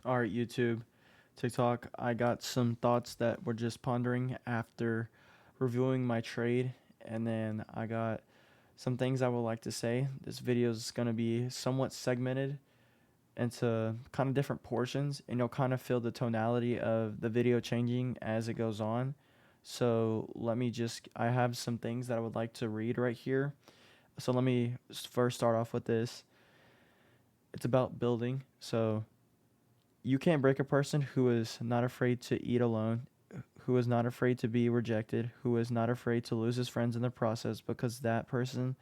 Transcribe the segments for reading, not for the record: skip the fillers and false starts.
All right, YouTube, TikTok. I got some thoughts that we're just pondering after reviewing my trade, and then I got some things I would like to say. This video is going to be somewhat segmented into kind of different portions, and you'll kind of feel the tonality of the video changing as it goes on. So I have some things that I would like to read right here. So let me first start off with this. It's about building. So you can't break a person who is not afraid to eat alone, who is not afraid to be rejected, who is not afraid to lose his friends in the process, because that person,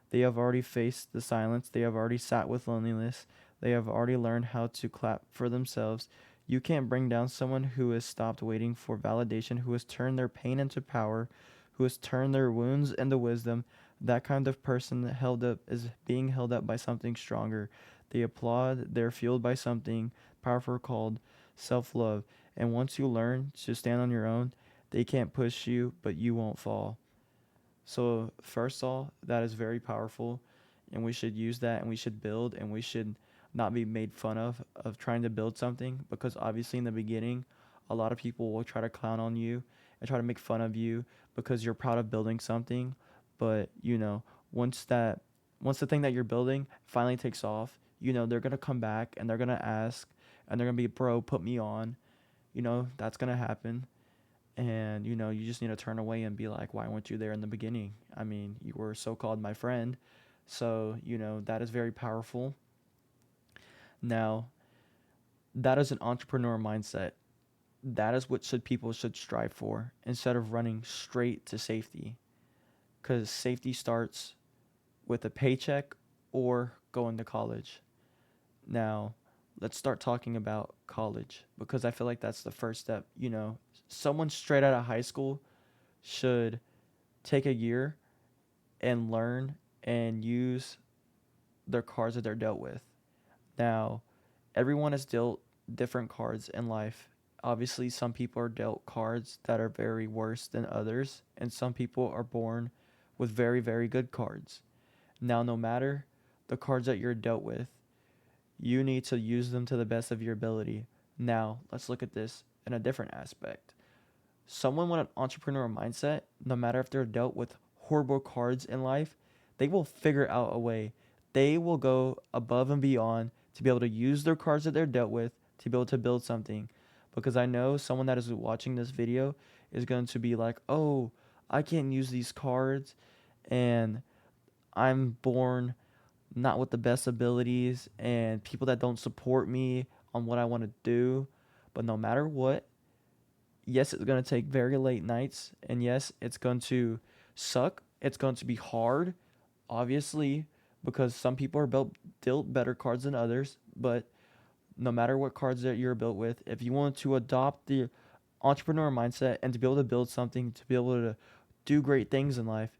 they have already faced the silence, they have already sat with loneliness, they have already learned how to clap for themselves. You can't bring down someone who has stopped waiting for validation, who has turned their pain into power, who has turned their wounds into wisdom. That kind of person held up is being held up by something stronger. They applaud, they're fueled by something powerful called self love. And once you learn to stand on your own, they can't push you, but you won't fall. So, first of all, that is very powerful, and we should use that, and we should build, and we should not be made fun of trying to build something, because obviously in the beginning, a lot of people will try to clown on you and try to make fun of you because you're proud of building something. But once that once the thing that you're building finally takes off, they're gonna come back and they're gonna ask, and they're gonna be, bro, put me on. That's gonna happen. And you just need to turn away and be like, why weren't you there in the beginning? I mean, you were so called my friend. So that is very powerful. Now, that is an entrepreneur mindset. That is what people should strive for, instead of running straight to safety, because safety starts with a paycheck or going to college. Now, let's start talking about college, because I feel like that's the first step. Someone straight out of high school should take a year and learn and use their cards that they're dealt with. Now, everyone is dealt different cards in life. Obviously, some people are dealt cards that are very worse than others, and some people are born with very, very good cards. Now, no matter the cards that you're dealt with, you need to use them to the best of your ability. Now, let's look at this in a different aspect. Someone with an entrepreneurial mindset, no matter if they're dealt with horrible cards in life, they will figure out a way. They will go above and beyond to be able to use their cards that they're dealt with to be able to build something. Because I know someone that is watching this video is going to be like, oh, I can't use these cards, and I'm born not with the best abilities, and people that don't support me on what I want to do. But no matter what, yes, it's going to take very late nights, and yes, it's going to suck. It's going to be hard, obviously, because some people are dealt better cards than others. But no matter what cards that you're built with, if you want to adopt the entrepreneur mindset and to be able to build something, to be able to do great things in life,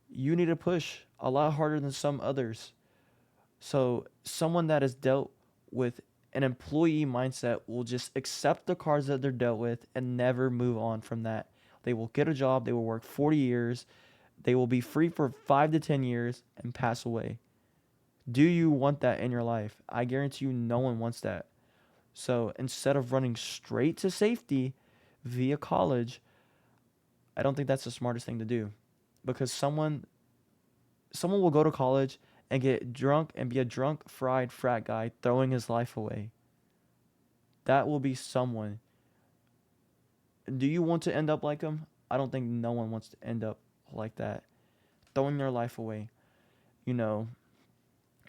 you need to push a lot harder than some others. So someone that is dealt with an employee mindset will just accept the cards that they're dealt with and never move on from that. They will get a job, they will work 40 years, they will be free for 5 to 10 years and pass away. Do you want that in your life? I guarantee you no one wants that. So instead of running straight to safety via college, I don't think that's the smartest thing to do, because someone will go to college and get drunk and be a drunk fried frat guy throwing his life away. That will be someone. Do you want to end up like him? I don't think no one wants to end up like that. Throwing their life away. You know,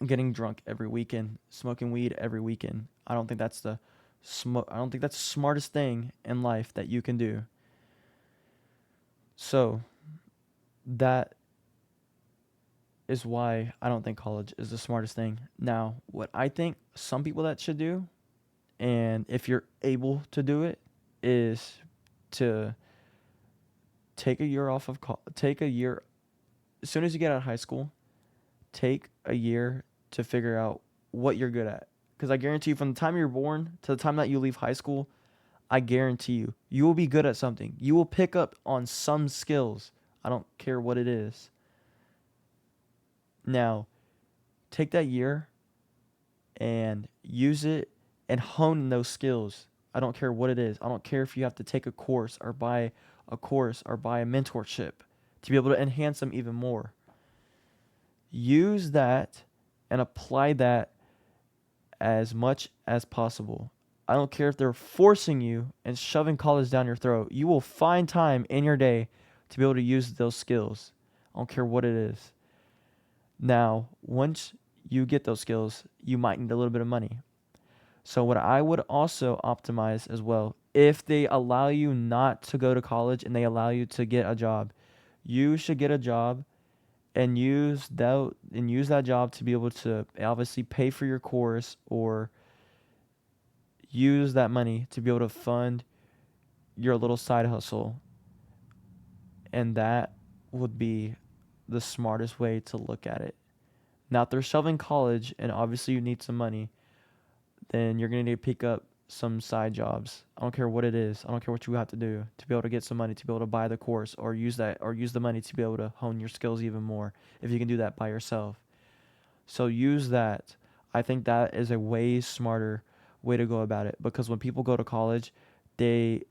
Getting drunk every weekend, smoking weed every weekend. I don't think that's the smartest thing in life that you can do. So, that is why I don't think college is the smartest thing. Now, what I think some people that should do, and if you're able to do it, is to take a year off of take a year as soon as you get out of high school. Take a year to figure out what you're good at, because I guarantee you, from the time you're born to the time that you leave high school, I guarantee you will be good at something. You will pick up on some skills. I don't care what it is. Now, take that year and use it and hone those skills. I don't care what it is. I don't care if you have to take a course or buy a course or buy a mentorship to be able to enhance them even more. Use that and apply that as much as possible. I don't care if they're forcing you and shoving college down your throat. You will find time in your day to be able to use those skills. I don't care what it is. Now, once you get those skills, you might need a little bit of money. So, what I would also optimize as well, if they allow you not to go to college and they allow you to get a job, you should get a job and use that job to be able to obviously pay for your course or use that money to be able to fund your little side hustle. And that would be the smartest way to look at it. Now, if they're shoving college and obviously you need some money, then you're going to need to pick up some side jobs. I don't care what it is. I don't care what you have to do to be able to get some money to be able to buy the course or use the money to be able to hone your skills even more if you can do that by yourself. So use that. I think that is a way smarter way to go about it because when people go to college, they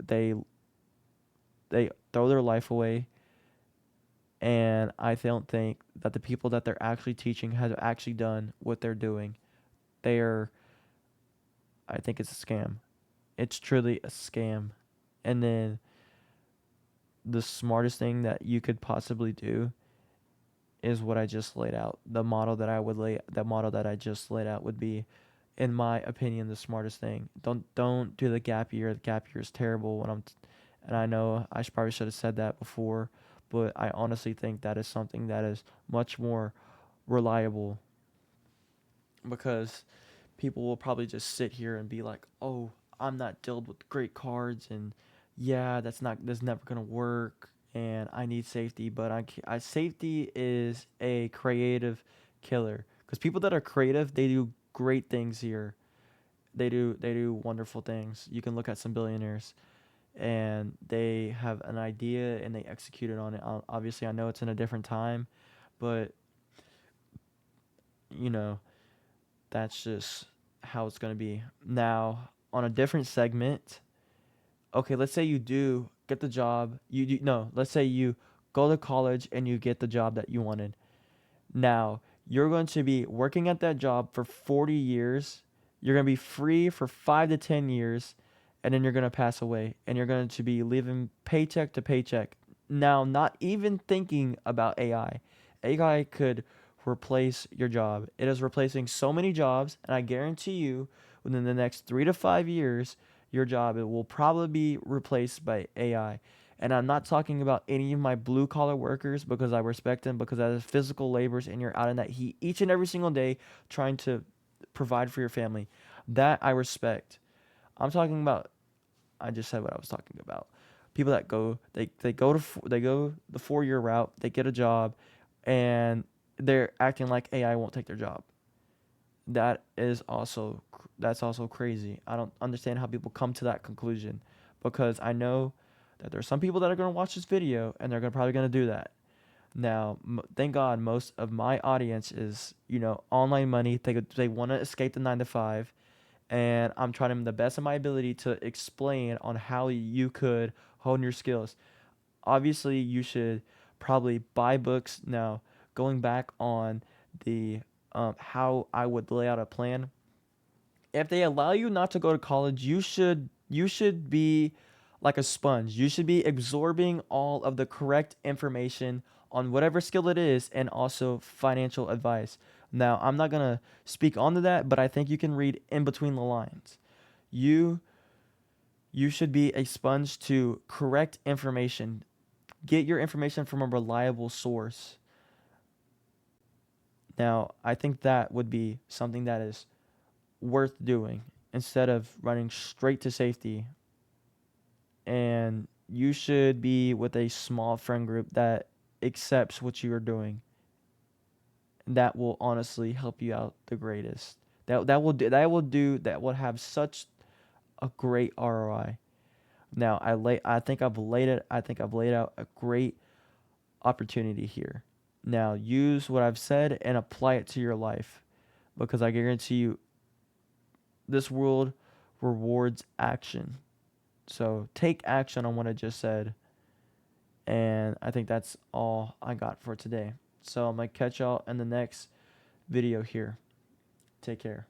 throw their life away, and I don't think that the people that they're actually teaching have actually done what they're doing. They are I think it's a scam. It's truly a scam. And then the smartest thing that you could possibly do is what I just laid out. The model that I just laid out would be, in my opinion, the smartest thing. Don't do the gap year. The gap year is terrible. And I know probably should have said that before, but I honestly think that is something that is much more reliable because people will probably just sit here and be like, "Oh, I'm not dealt with great cards, and yeah, that's never gonna work, and I need safety." But safety is a creative killer because people that are creative, they do great things here. They do wonderful things. You can look at some billionaires, and they have an idea and they executed on it. Obviously, I know it's in a different time, but you know that's just how it's going to be. Now, on a different segment, okay, let's say you do get the job. No, let's say you go to college and you get the job that you wanted. Now, you're going to be working at that job for 40 years. You're going to be free for 5 to 10 years, and then you're going to pass away and you're going to be living paycheck to paycheck. Now, not even thinking about AI. AI could replace your job. It is replacing so many jobs, and I guarantee you within the next 3 to 5 years, your job it will probably be replaced by AI. And I'm not talking about any of my blue collar workers because I respect them because that is physical labors and you're out in that heat each and every single day trying to provide for your family. That I respect. I'm talking about I just said what I was talking about. People that they go the 4 year route, they get a job, and they're acting like AI won't take their job. That is also that's also crazy. I don't understand how people come to that conclusion because I know that there's some people that are going to watch this video and they're probably going to do that. Now, thank God most of my audience is, online money. They want to escape the 9 to 5, and I'm trying the best of my ability to explain on how you could hone your skills. Obviously, you should probably buy books. Now, going back on the how I would lay out a plan. If they allow you not to go to college, you should be like a sponge. You should be absorbing all of the correct information on whatever skill it is and also financial advice. Now, I'm not going to speak onto that, but I think you can read in between the lines. You you should be a sponge to correct information. Get your information from a reliable source. Now, I think that would be something that is worth doing instead of running straight to safety. And you should be with a small friend group that accepts what you are doing. That will honestly help you out the greatest. That will have such a great ROI. Now, I think I've laid out a great opportunity here. Now, use what I've said and apply it to your life because I guarantee you this world rewards action. So take action on what I just said. And I think that's all I got for today. So I'm going to catch y'all in the next video here. Take care.